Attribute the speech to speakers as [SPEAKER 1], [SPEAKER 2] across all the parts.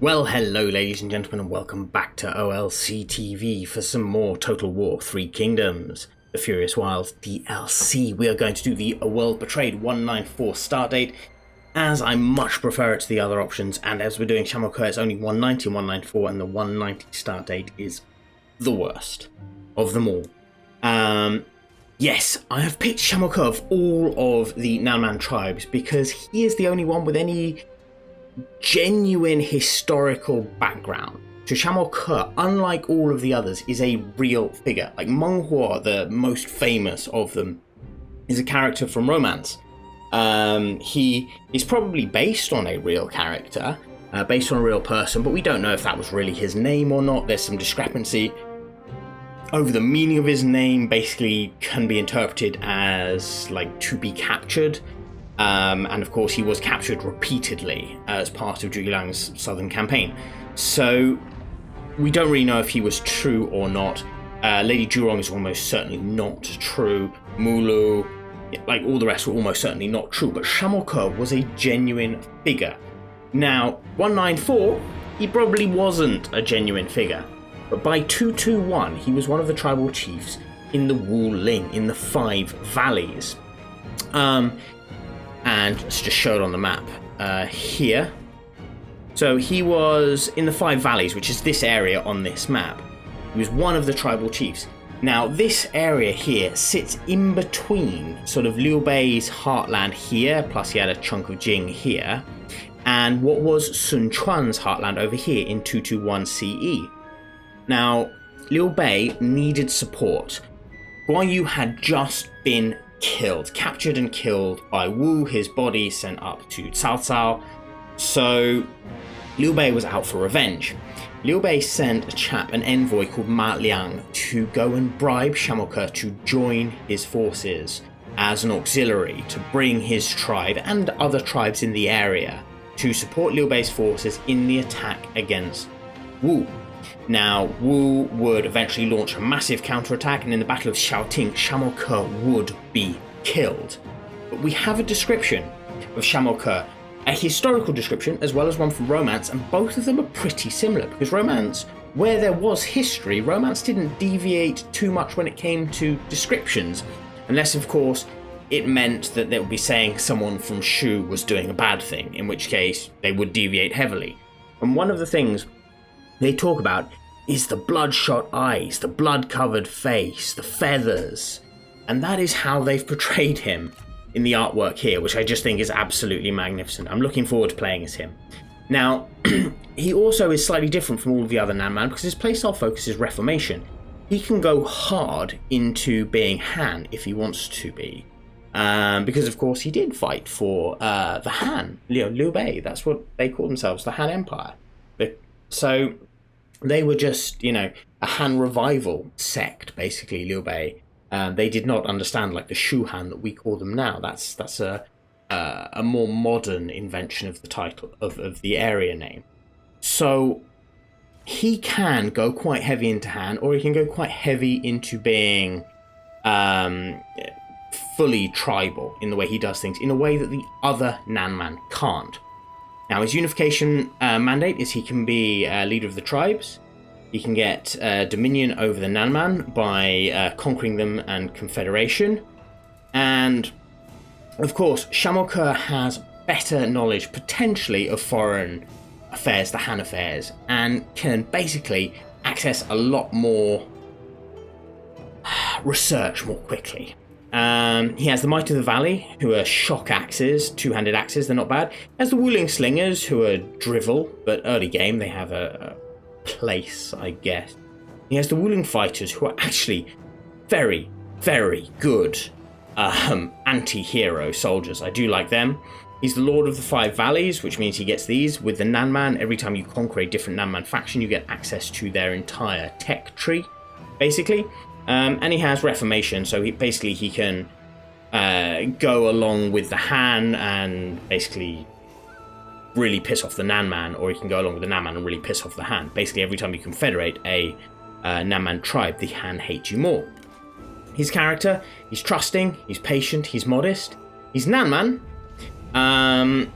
[SPEAKER 1] Well, hello ladies and gentlemen, and welcome back to OLC TV for some more Total War 3 Kingdoms, the Furious Wilds DLC. We are going to do the A World Betrayed 194 start date, as I much prefer it to the other options, and as we're doing Shamoke, it's only 190 and 194, and the 190 start date is the worst of them all. Yes, I have picked Shamoke of all of the Nanman tribes because he is the only one with any genuine historical background. So Shamoke, unlike all of the others, is a real figure. Like Meng Huo, the most famous of them, is a character from romance. He is probably based on a real character, based on a real person, but we don't know if that was really his name or not. There's some discrepancy over the meaning of his name. Basically can be interpreted as like to be captured. And of course he was captured repeatedly as part of Zhuge Liang's southern campaign. So we don't really know if he was true or not. Lady Zhurong is almost certainly not true. Mulu, like all the rest, were almost certainly not true. But Shamoke was a genuine figure. Now, 194, he probably wasn't a genuine figure. But by 221, he was one of the tribal chiefs in the Wu Ling, in the 5 valleys. And it's just showed on the map here. So he was in the 5 valleys, which is this area on this map. He was one of the tribal chiefs. Now this area here sits in between sort of Liu Bei's heartland here, plus he had a chunk of Jing here, and what was Sun Quan's heartland over here in 221 CE. Now Liu Bei needed support. Guan Yu had just been captured and killed by Wu, his body sent up to Cao Cao. So Liu Bei was out for revenge. Liu Bei sent a chap, an envoy called Ma Liang, to go and bribe Shamoke to join his forces as an auxiliary to bring his tribe and other tribes in the area to support Liu Bei's forces in the attack against Wu. Now, Wu would eventually launch a massive counterattack, and in the Battle of Xiaoting, Shamoke would be killed. But we have a description of Shamoke, a historical description as well as one from romance, and both of them are pretty similar, because romance, where there was history, romance didn't deviate too much when it came to descriptions, unless of course it meant that they would be saying someone from Shu was doing a bad thing, in which case they would deviate heavily. And one of the things they talk about is the bloodshot eyes, the blood-covered face, the feathers, and that is how they've portrayed him in the artwork here, which I just think is absolutely magnificent. I'm looking forward to playing as him. Now, he also is slightly different from all of the other Nanman because his playstyle focus is Reformation. He can go hard into being Han if he wants to be, because of course he did fight for the Han, Liu Bei. That's what they call themselves, the Han Empire. So they were just, a Han revival sect, basically, Liu Bei. They did not understand like the Shu Han that we call them now. That's a more modern invention of the title of the area name. So he can go quite heavy into Han, or he can go quite heavy into being fully tribal in the way he does things, in a way that the other Nanman can't. Now, his unification mandate is he can be leader of the tribes. He can get dominion over the Nanman by conquering them and confederation. And, of course, Shamoke has better knowledge, potentially, of foreign affairs, the Han affairs, and can basically access a lot more research more quickly. He has the Might of the Valley, who are shock axes, two-handed axes, they're not bad. He has the Wuling Slingers, who are drivel, but early game they have a place, I guess. He has the Wuling Fighters, who are actually very, very good anti-hero soldiers. I do like them. He's the Lord of the 5 Valleys, which means he gets these. With the Nanman, every time you conquer a different Nanman faction, you get access to their entire tech tree, basically. And he has Reformation, so he can go along with the Han and basically really piss off the Nanman, or he can go along with the Nanman and really piss off the Han. Basically, every time you confederate a Nanman tribe, the Han hate you more. His character, he's trusting, he's patient, he's modest, he's Nanman, and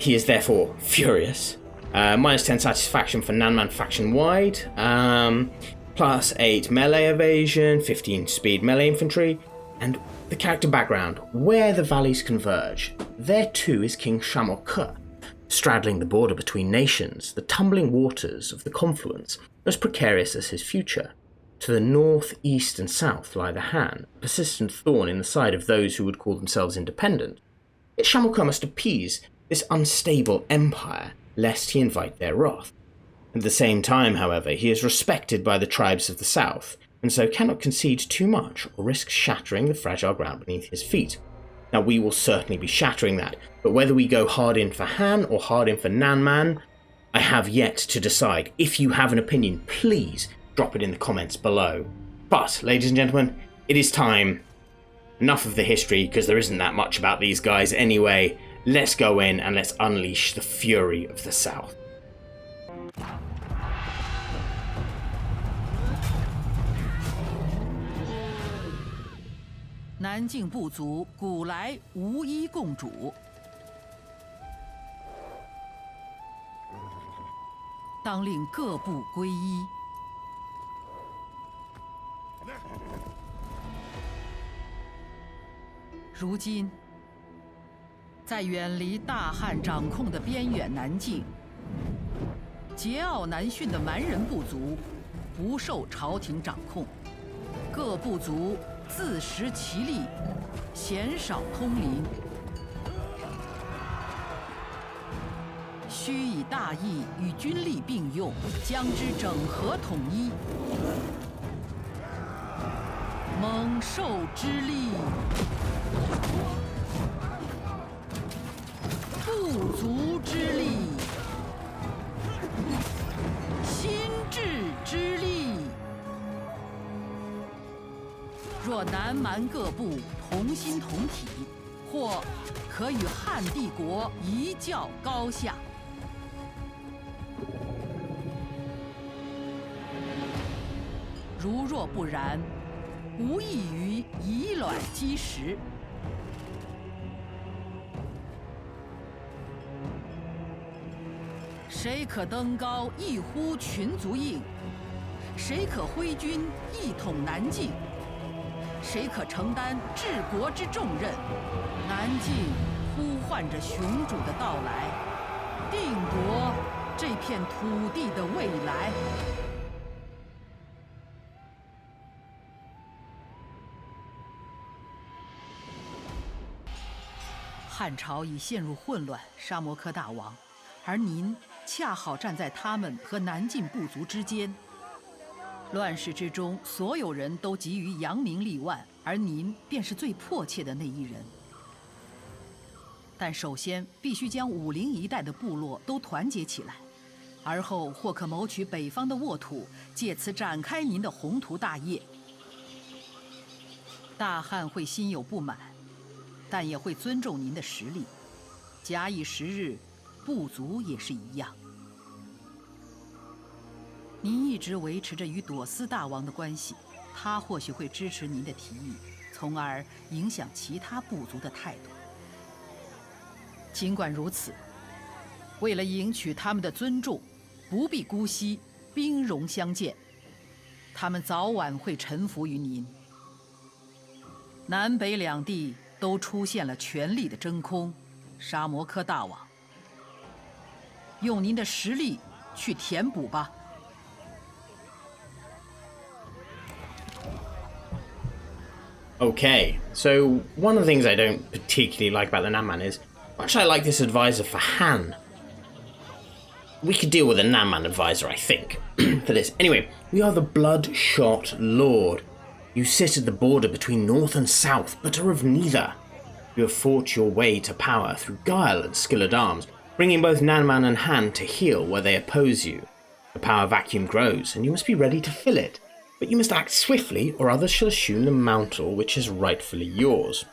[SPEAKER 1] He is therefore furious. -10 satisfaction for Nanman faction-wide, +8 melee evasion, 15 speed melee infantry, and the character background, where the valleys converge. There too is King Shamoke, straddling the border between nations, the tumbling waters of the confluence, as precarious as his future. To the north, east, and south lie the Han, a persistent thorn in the side of those who would call themselves independent. Yet Shamuko must appease this unstable empire, lest he invite their wrath. At the same time, however, he is respected by the tribes of the south, and so cannot concede too much or risk shattering the fragile ground beneath his feet. Now, we will certainly be shattering that, but whether we go hard in for Han or hard in for Nanman, I have yet to decide. If you have an opinion, please drop it in the comments below. But, ladies and gentlemen, it is time. Enough of the history, because there isn't that much about these guys anyway. Let's go in and let's unleash the fury of the South.
[SPEAKER 2] 南境部族古来无一共主，当令各部归一。如今，在远离大汉掌控的边远南境，桀骜难驯的蛮人部族不受朝廷掌控，各部族 自食其力，鲜少通灵，须以大义与军力并用，将之整合统一。猛兽之力，部族之力，心智之力。 若南蛮各部同心同体，或可与汉帝国一较高下。如若不然，无异于以卵击石。谁可登高一呼群族应？谁可挥军一统南境？ 谁可承担治国之重任？南境呼唤着雄主的到来，定夺这片土地的未来。汉朝已陷入混乱，沙摩柯大王，而您恰好站在他们和南境部族之间。 乱世之中，所有人都急于扬名立万，而您便是最迫切的那一人。但首先必须将武陵一带的部落都团结起来，而后或可谋取北方的沃土，借此展开您的宏图大业。大汉会心有不满，但也会尊重您的实力。假以时日，部族也是一样。 您一直维持着与朵斯大王的关系，他或许会支持您的提议，从而影响其他部族的态度。尽管如此，为了赢取他们的尊重，不必姑息，兵戎相见。他们早晚会臣服于您。南北两地都出现了权力的真空，沙摩柯大王，用您的实力去填补吧。
[SPEAKER 1] Okay, so one of the things I don't particularly like about the Nanman is, much I like this advisor for Han, we could deal with a Nanman advisor, I think, for this. Anyway, we are the Bloodshot Lord. You sit at the border between North and South, but are of neither. You have fought your way to power through guile and skill at arms, bringing both Nanman and Han to heel where they oppose you. The power vacuum grows, and you must be ready to fill it. But you must act swiftly, or others shall assume the mantle which is rightfully yours.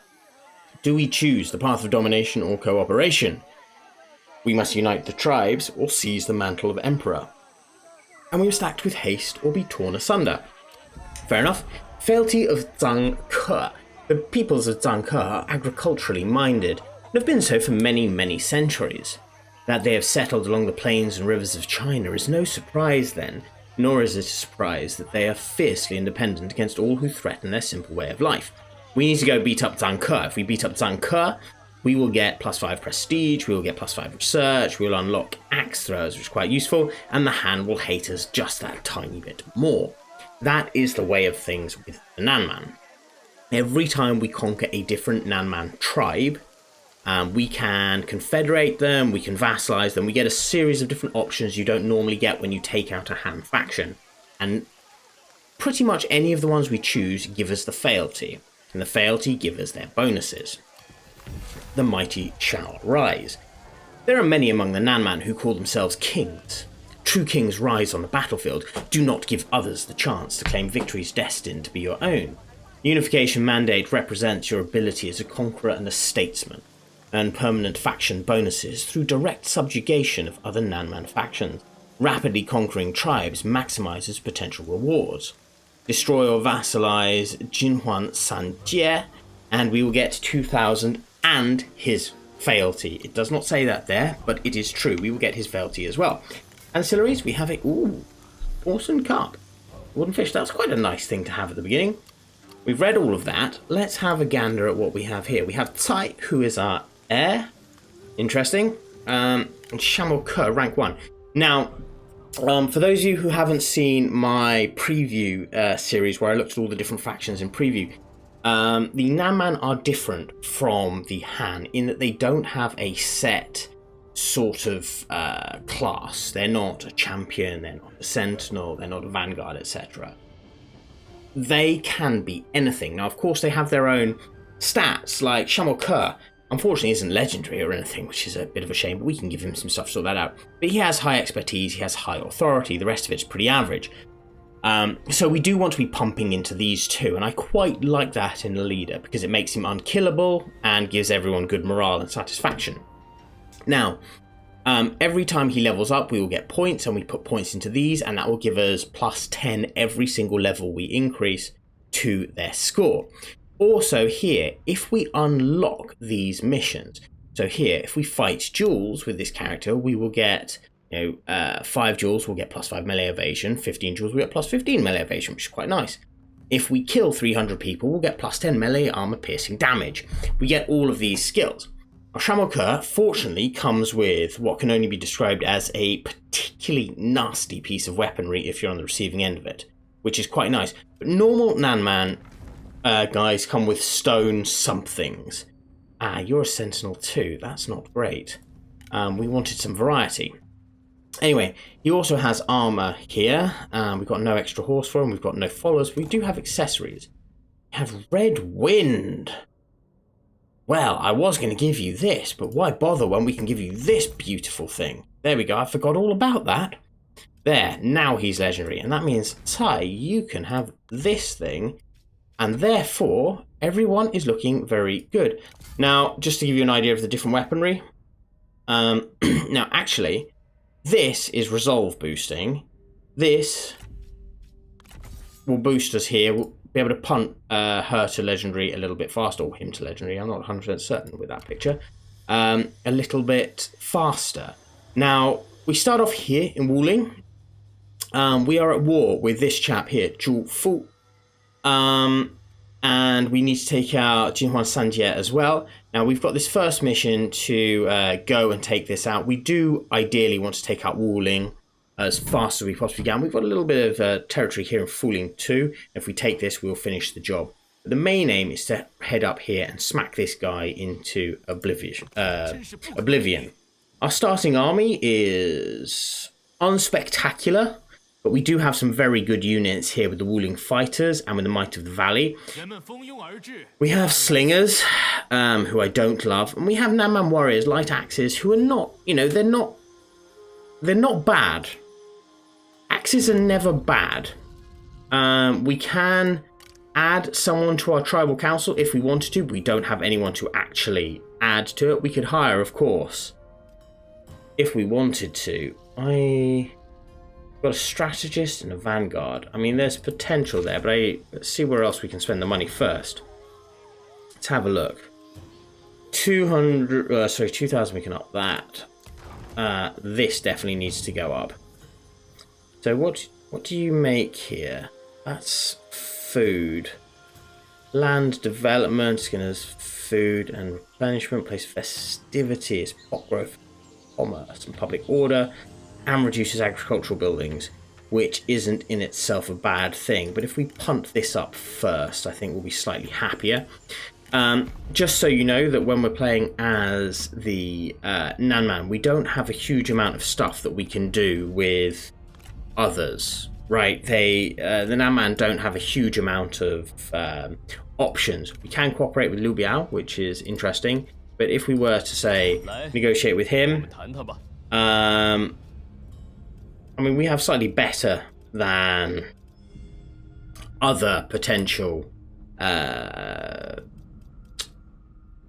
[SPEAKER 1] Do we choose the path of domination or cooperation? We must unite the tribes, or seize the mantle of emperor. And we must act with haste, or be torn asunder. Fair enough. Fealty of Zhangke. The peoples of Zhangke are agriculturally minded, and have been so for many, many centuries. That they have settled along the plains and rivers of China is no surprise then, nor is it a surprise that they are fiercely independent against all who threaten their simple way of life. We need to go beat up Zhangke. If we beat up Zhangke, we will get +5 prestige, we will get +5 research, we will unlock axe throwers, which is quite useful, and the Han will hate us just that tiny bit more. That is the way of things with the Nanman. Every time we conquer a different Nanman tribe, we can confederate them, we can vassalize them, we get a series of different options you don't normally get when you take out a Han faction. And pretty much any of the ones we choose give us the fealty, and the fealty give us their bonuses. The mighty shall rise. There are many among the Nanman who call themselves kings. True kings rise on the battlefield. Do not give others the chance to claim victories destined to be your own. Unification Mandate represents your ability as a conqueror and a statesman. Earn permanent faction bonuses through direct subjugation of other Nanman factions. Rapidly conquering tribes maximizes potential rewards. Destroy or vassalize Jinhuancheng, and we will get 2,000 and his fealty. It does not say that there, but it is true. We will get his fealty as well. Ancillaries, we have a awesome cup. Wooden fish, that's quite a nice thing to have at the beginning. We've read all of that. Let's have a gander at what we have here. We have Tsai, who is our heir. Interesting. And Shamoke, rank 1. Now, for those of you who haven't seen my preview series where I looked at all the different factions in preview, the Nanman are different from the Han in that they don't have a set sort of class. They're not a champion, they're not a sentinel, they're not a vanguard, etc. They can be anything. Now, of course, they have their own stats, like Shamoke, unfortunately, isn't legendary or anything, which is a bit of a shame, but we can give him some stuff to sort that out. But he has high expertise, he has high authority, the rest of it's pretty average. So we do want to be pumping into these two, and I quite like that in a leader because it makes him unkillable and gives everyone good morale and satisfaction. Now, every time he levels up, we will get points, and we put points into these, and that will give us +10 every single level we increase to their score. Also here, if we unlock these missions, so here, if we fight duels with this character, we will get 5 duels, we'll get +5 melee evasion, 15 duels, we'll get +15 melee evasion, which is quite nice. If we kill 300 people, we'll get +10 melee armor piercing damage. We get all of these skills. Shamuko, fortunately, comes with what can only be described as a particularly nasty piece of weaponry if you're on the receiving end of it, which is quite nice. But normal Nanman guys come with stone somethings. You're a sentinel too, that's not great. We wanted some variety. Anyway, he also has armor here. We've got no extra horse for him, we've got no followers, but we do have accessories. We have red wind. Well, I was going to give you this, but why bother when we can give you this beautiful thing? There we go, I forgot all about that. There, now he's legendary, and that means, Tai, you can have this thing, and therefore, everyone is looking very good. Now, just to give you an idea of the different weaponry, now actually, this is resolve boosting. This will boost us here. We'll be able to punt her to legendary a little bit faster, or him to legendary. I'm not 100% certain with that picture. A little bit faster. Now, we start off here in Wuling. We are at war with this chap here, Zhu Fu. And we need to take out Jinhuancheng as well. Now, we've got this first mission to go and take this out. We do ideally want to take out Wuling as fast as we possibly can. We've got a little bit of territory here in Fuling too. If we take this, we'll finish the job. But the main aim is to head up here and smack this guy into oblivion. Our starting army is unspectacular, but we do have some very good units here with the Wuling fighters and with the Might of the Valley. We have slingers, who I don't love, and we have Nanman warriors, light axes, who are not, they're not bad. Axes are never bad. We can add someone to our tribal council if we wanted to, but we don't have anyone to actually add to it. We could hire, of course, if we wanted to. Got a strategist and a vanguard. I mean, there's potential there, but let's see where else we can spend the money first. Let's have a look. 2,000, we can up that. this definitely needs to go up. So what do you make here? That's food. Land development is going to food and replenishment. Place festivities, pot growth, commerce and public order, and reduces agricultural buildings, which isn't in itself a bad thing. But if we punt this up first, I think we'll be slightly happier. Just so you know that when we're playing as the Nanman, we don't have a huge amount of stuff that we can do with others, right? The Nanman don't have a huge amount of options. We can cooperate with Liu Biao, which is interesting, but if we were to say negotiate with him, I mean, we have slightly better than other potential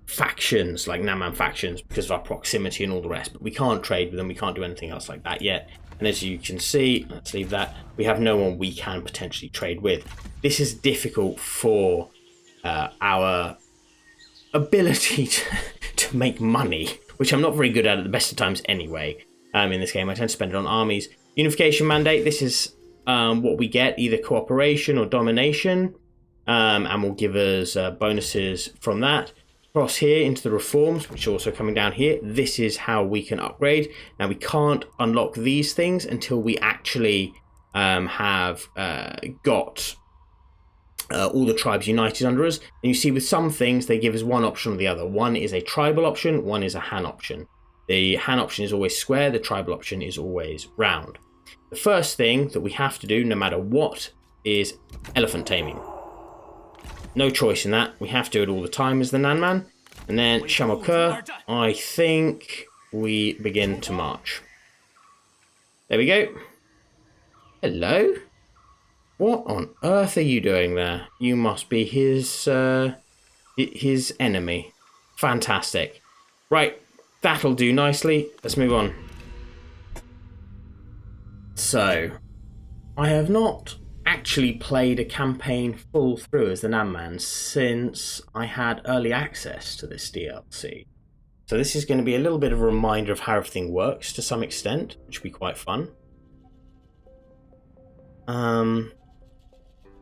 [SPEAKER 1] factions, like Nanman factions, because of our proximity and all the rest, but we can't trade with them, we can't do anything else like that yet. And as you can see, let's leave that, we have no one we can potentially trade with. This is difficult for our ability to make money, which I'm not very good at the best of times anyway. In this game, I tend to spend it on armies. Unification mandate, this is what we get, either cooperation or domination, and will give us bonuses from that. Cross here into the reforms, which are also coming down here. This is how we can upgrade. Now, we can't unlock these things until we actually have got all the tribes united under us. And you see with some things, they give us one option or the other. One is a tribal option, one is a Han option. The Han option is always square, the tribal option is always round. The first thing that we have to do, no matter what, is elephant taming. No choice in that. We have to do it all the time as the Nanman. And then Shamoke, I think we begin to march. There we go. Hello? What on earth are you doing there? You must be his enemy. Fantastic. Right, that'll do nicely. Let's move on. So, I have not actually played a campaign full through as the Nanman since I had early access to this DLC. So this is going to be a little bit of a reminder of how everything works to some extent, which will be quite fun. And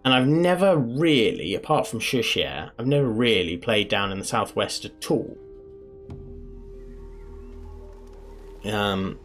[SPEAKER 1] I've never really, apart from Shushier, I've never really played down in the southwest at all. Here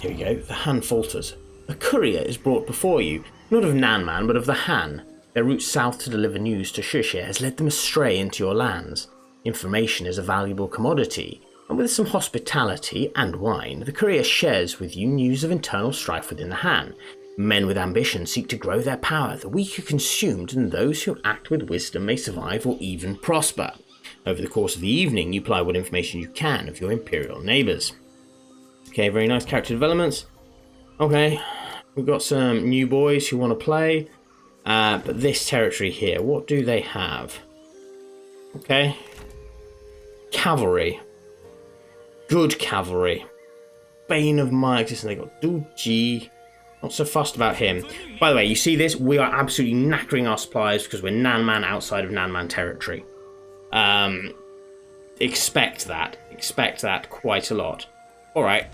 [SPEAKER 1] we go. The Han falters. A courier is brought before you, not of Nanman, but of the Han. Their route south to deliver news to Shushier has led them astray into your lands. Information is a valuable commodity, and with some hospitality and wine, the courier shares with you news of internal strife within the Han. Men with ambition seek to grow their power. The weak are consumed, and those who act with wisdom may survive or even prosper. Over the course of the evening, you apply what information you can of your imperial neighbours. Okay, very nice character developments. Okay, we've got some new boys who want to play. But this territory here, what do they have? Okay. Cavalry. Good cavalry. Bane of my existence. They got Duji. Not so fussed about him. By the way, you see this? We are absolutely knackering our supplies because we're Nanman outside of Nanman territory. Expect that. Expect that quite a lot. Alright.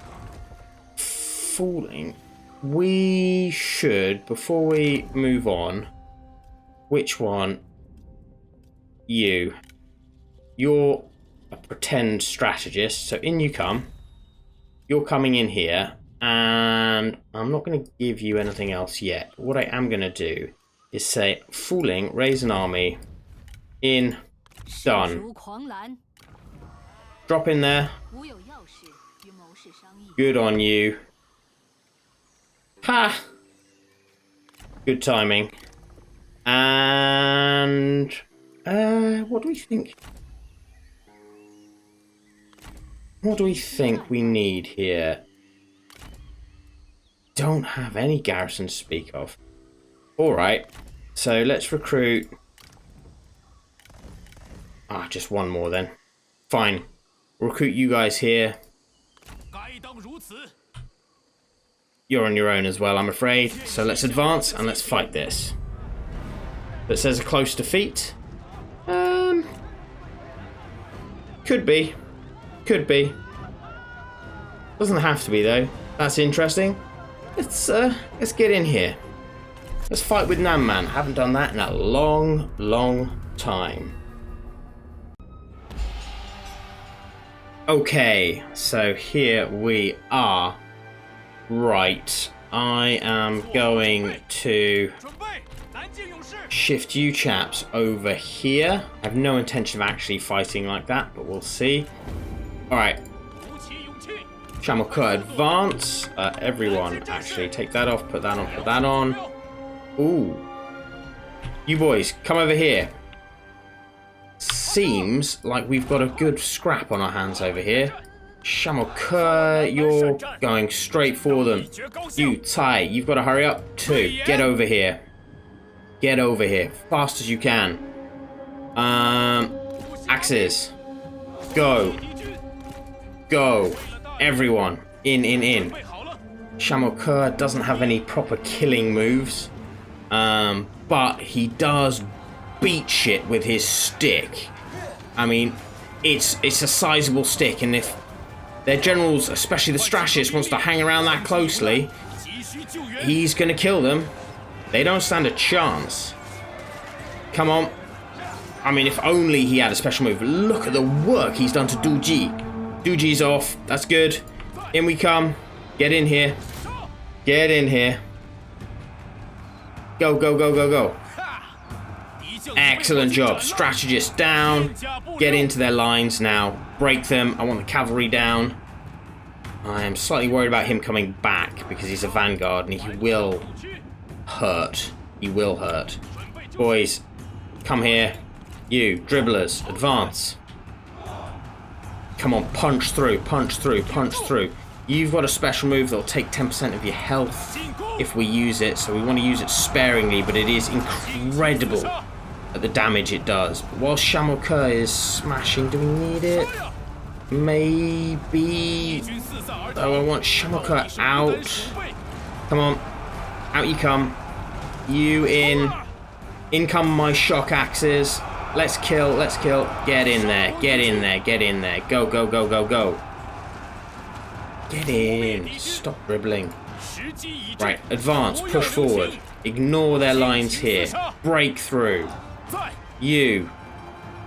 [SPEAKER 1] Fooling. We should, before we move on, which one? You. You're a pretend strategist, so in you come. You're coming in here, and I'm not going to give you anything else yet. What I am going to do is say, Fooling, raise an army. In. Done. Drop in there. Good on you. Ha! Good timing. And what do we think? What do we think we need here? Don't have any garrison to speak of. Alright, so let's recruit. Just one more then. Fine. Recruit you guys here. You're on your own as well, I'm afraid. So let's advance and let's fight this. That says a close defeat. Could be. Could be. Doesn't have to be though. That's interesting. Let's get in here. Let's fight with Nanman. Haven't done that in a long, long time. Okay, so here we are. Right, I am going to shift you chaps over here. I have no intention of actually fighting like that, but we'll see. Alright. Shamuko advance. Everyone, actually, take that off, put that on, put that on. Ooh. You boys, come over here. Seems like we've got a good scrap on our hands over here. Shamoke, you're going straight for them. You, Tai, you've got to hurry up too. Get over here. Get over here. Fast as you can. Axes. Go. Go. Everyone. In. Shamoke doesn't have any proper killing moves. But he does beat shit with his stick. I mean, it's a sizable stick, and if their generals, especially the strategist, wants to hang around that closely, he's gonna kill them. They don't stand a chance. Come on. I mean, if only he had a special move. Look at the work he's done to Duji. Duji's off. That's good. In we come. Get in here. Get in here. Go, go, go, go, go. Excellent job. Strategist down. Get into their lines now. Break them. I want the cavalry down. I am slightly worried about him coming back because he's a vanguard and he will hurt. He will hurt. Boys, come here. You, dribblers, advance. Come on, punch through, punch through, punch through. You've got a special move that'll take 10% of your health if we use it, so we want to use it sparingly, but it is incredible at the damage it does. But while Shamuko is smashing, do we need it? Maybe. Oh, I want Shamuko out. Come on. Out you come. You in. In come my shock axes. Let's kill, let's kill. Get in there, get in there, get in there. Go, go, go, go, go. Get in. Stop dribbling. Right, advance, push forward. Ignore their lines here. Break through. You.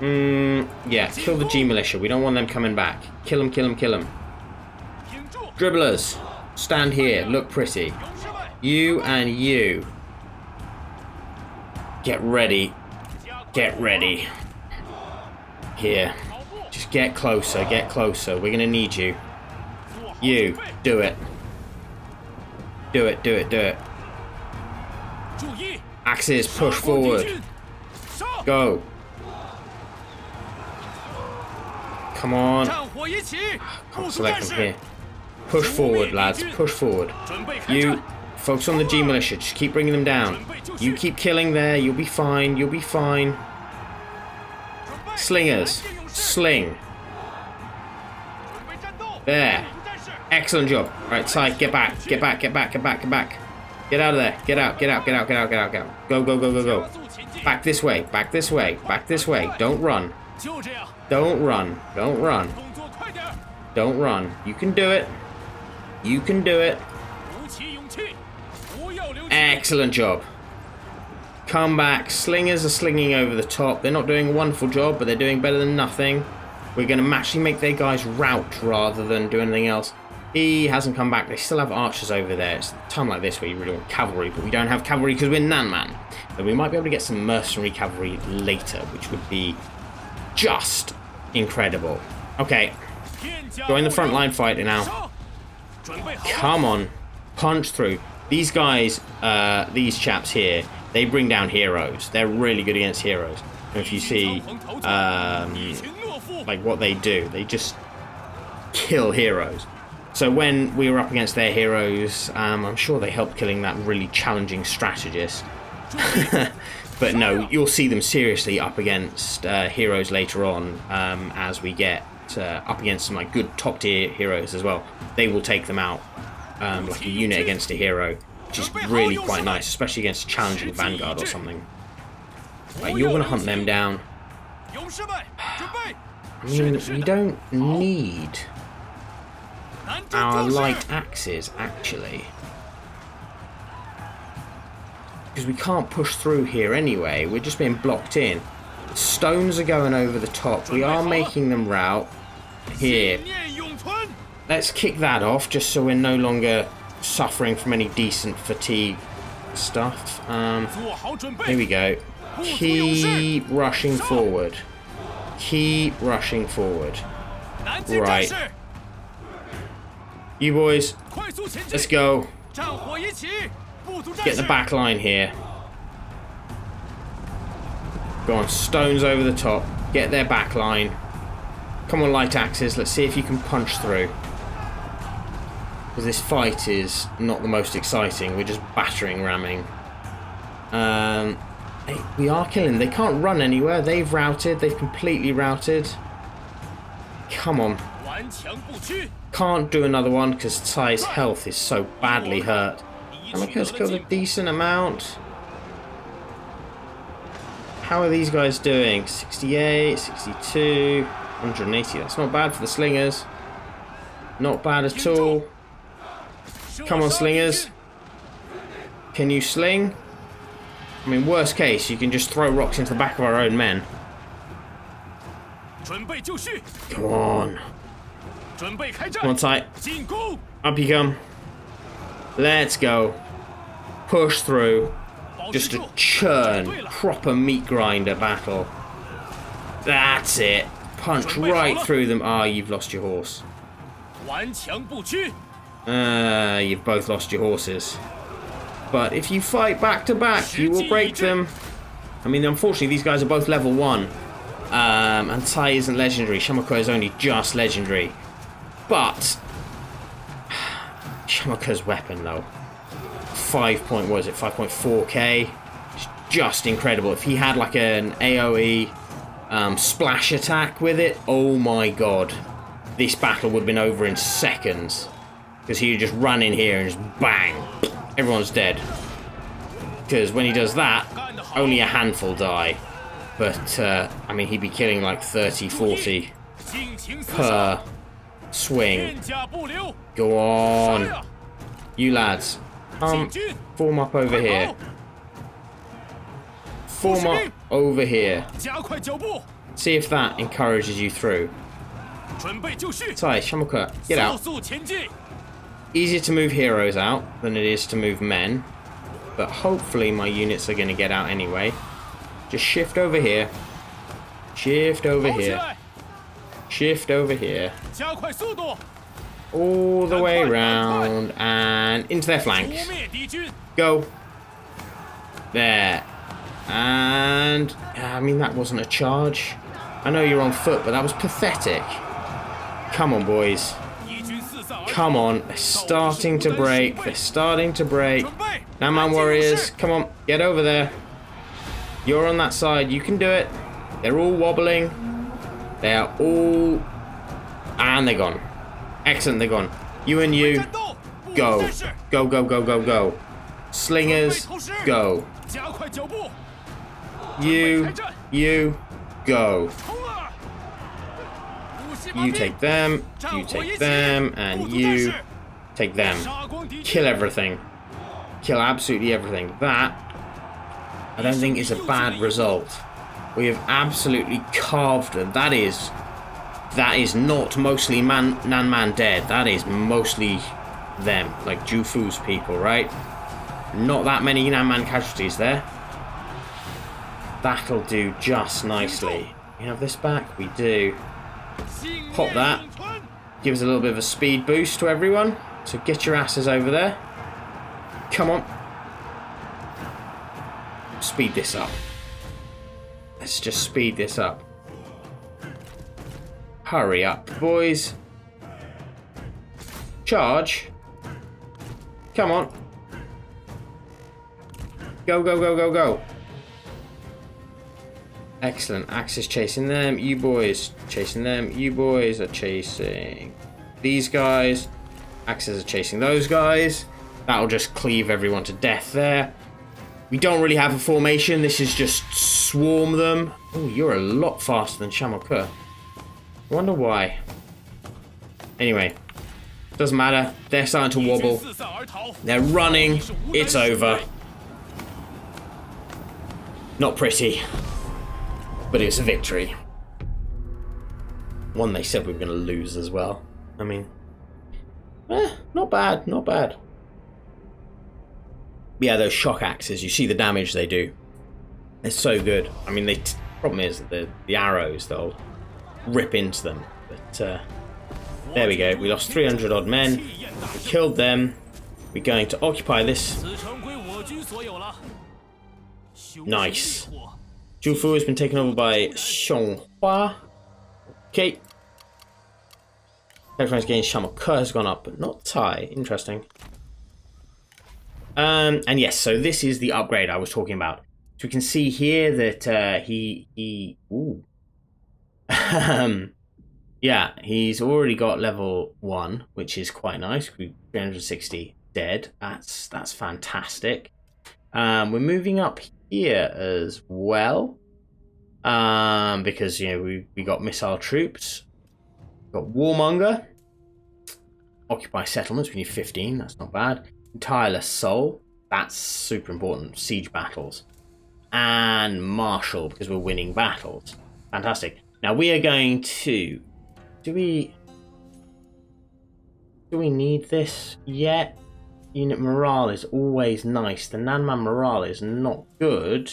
[SPEAKER 1] Yeah, kill the G militia. We don't want them coming back. Kill them, kill them, kill them. Dribblers, stand here. Look pretty. You and you. Get ready. Get ready. Here. Just get closer, get closer. We're going to need you. You, do it. Do it, do it, do it. Axes, push forward. Go. Come on. Can't select them here. Push forward, lads. Push forward. You, focus on the G militia. Just keep bringing them down. You keep killing there. You'll be fine. You'll be fine. Slingers. Sling. There. Excellent job. Right, Tai, get back. Get back, get back, get back, get back. Get out of there. Get out, get out, get out, get out, get out, get out. Go, go, go, go, go. Back this way. Back this way. Back this way. Don't run. Don't run. Don't run. Don't run. You can do it. You can do it. Excellent job. Come back. Slingers are slinging over the top. They're not doing a wonderful job, but they're doing better than nothing. We're going to actually make their guys rout rather than do anything else. He hasn't come back. They still have archers over there. It's a time like this where you really want cavalry, but we don't have cavalry because we're Nanman. But we might be able to get some mercenary cavalry later, which would be just incredible. Okay. Join the front line fighter now. Come on. Punch through. These guys, these chaps here, they bring down heroes. They're really good against heroes. And if you see, like what they do, they just kill heroes. So when we were up against their heroes, I'm sure they helped killing that really challenging strategist. But no, you'll see them seriously up against heroes later on, as we get up against some like good top tier heroes as well. They will take them out like a unit against a hero, which is really quite nice, especially against a challenging vanguard or something. Right, you're going to hunt them down. I mean, we don't need our light axes, actually. Because we can't push through here anyway. We're just being blocked in. Stones are going over the top. We are making them rout. Here. Let's kick that off, just so we're no longer suffering from any decent fatigue stuff. Here we go. Keep rushing forward. Keep rushing forward. Right. You boys, let's go. Get the back line here. Go on, stones over the top. Get their back line. Come on, light axes. Let's see if you can punch through. Because this fight is not the most exciting. We're just battering, ramming. We are killing. They can't run anywhere. They've routed. They've completely routed. Come on. Can't do another one because Tsai's health is so badly hurt. Shamuko's killed a decent amount. How are these guys doing? 68, 62, 180. That's not bad for the slingers. Not bad at all. Come on, slingers. Can you sling? I mean, worst case, you can just throw rocks into the back of our own men. Come on. Come on, tight. Up you come. Let's go. Push through. Just a churn. Proper meat grinder battle. That's it. Punch right through them. Ah, you've lost your horse. You've both lost your horses. But if you fight back to back, you will break them. I mean, unfortunately, these guys are both level 1. And Tsai isn't legendary. Shamuko is only just legendary. But Shamuko's weapon, though. 5.4k. It's just incredible. If he had like an AoE splash attack with it, oh my god. This battle would have been over in seconds. Because he would just run in here and just bang. Everyone's dead. Because when he does that, only a handful die. But, I mean, he'd be killing like 30, 40 per swing. Go on. You lads. Form up over here. Form up over here. See if that encourages you through. Tsai, Shamuko, get out. Easier to move heroes out than it is to move men. But hopefully my units are going to get out anyway. Just shift over here. Shift over here. Shift over here. All the way around and into their flanks. Go. There. And I mean, that wasn't a charge. I know you're on foot, but that was pathetic. Come on, boys. Come on. They're starting to break. They're starting to break. Now, man warriors, come on. Get over there. You're on that side. You can do it. They're all wobbling. They are all... And they're gone. Excellent, they're gone. You and you, go. Go, go, go, go, go. Slingers, go. You, go. You take them, and you take them. Kill everything. Kill absolutely everything. That, I don't think is a bad result. We have absolutely carved them. That is not mostly Nanman dead. That is mostly them, like Jufu's people, right? Not that many Nanman casualties there. That'll do just nicely. We have this back? We do. Pop that. Gives a little bit of a speed boost to everyone. So get your asses over there. Come on. Speed this up. Let's just speed this up. Hurry up, boys. Charge. Come on. Go, go, go, go, go. Excellent. Axis chasing them. You boys chasing them. You boys are chasing these guys. Axis are chasing those guys. That'll just cleave everyone to death there. We don't really have a formation. This is just swarm them. Oh, you're a lot faster than Shamoke. I wonder why. Anyway, Doesn't matter. They're starting to wobble. They're running. It's over. Not pretty. But it's a victory. One they said we were going to lose as well. I mean, not bad, not bad. Yeah, those shock axes, you see the damage they do. They're so good. I mean, the problem is that the arrows, they'll rip into them. But there we go. We lost 300 odd men. We killed them. We're going to occupy this. Nice. Jufu has been taken over by Xianghua. Okay. Redefines gain Shamuko has gone up, but not Tai. Interesting. And yes, so this is the upgrade I was talking about. So we can see here that ooh. Yeah, he's already got level 1, which is quite nice. We're 360 dead. That's fantastic. We're moving up here as well. Because, you know, we got missile troops. Got Warmonger. Occupy settlements, we need 15, that's not bad. Tireless Soul, that's super important. Siege battles. And Marshal, because we're winning battles. Fantastic. Now we are going to... Do we need this yet? Unit morale is always nice. The Nanman morale is not good.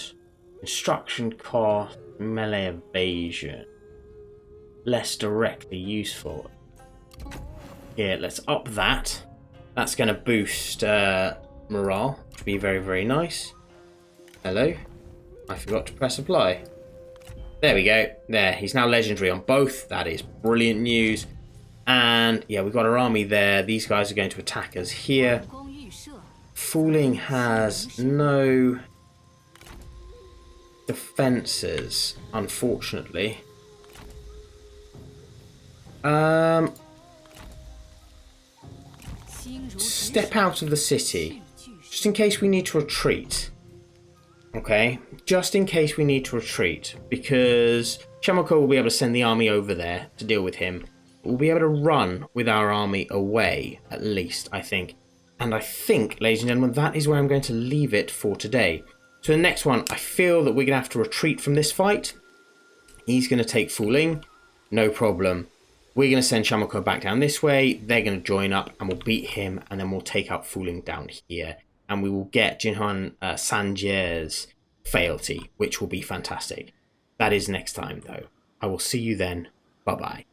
[SPEAKER 1] Instruction cost, melee evasion. Less directly useful. Here, let's up that. That's going to boost morale, which would be very, very nice. Hello? I forgot to press apply. There we go. There, he's now legendary on both. That is brilliant news. And yeah, we've got our army there. These guys are going to attack us here. Fooling has no defenses, unfortunately. Step out of the city, just in case we need to retreat. Okay, just in case we need to retreat, because Shamuko will be able to send the army over there to deal with him. We'll be able to run with our army away, at least, I think. And I think, ladies and gentlemen, that is where I'm going to leave it for today. So the next one, I feel that we're going to have to retreat from this fight. He's going to take Fuling, no problem. We're going to send Shamuko back down this way. They're going to join up and we'll beat him. And then we'll take out Fuling down here. And we will get Jinhuancheng's fealty, which will be fantastic. That is next time, though. I will see you then. Bye-bye.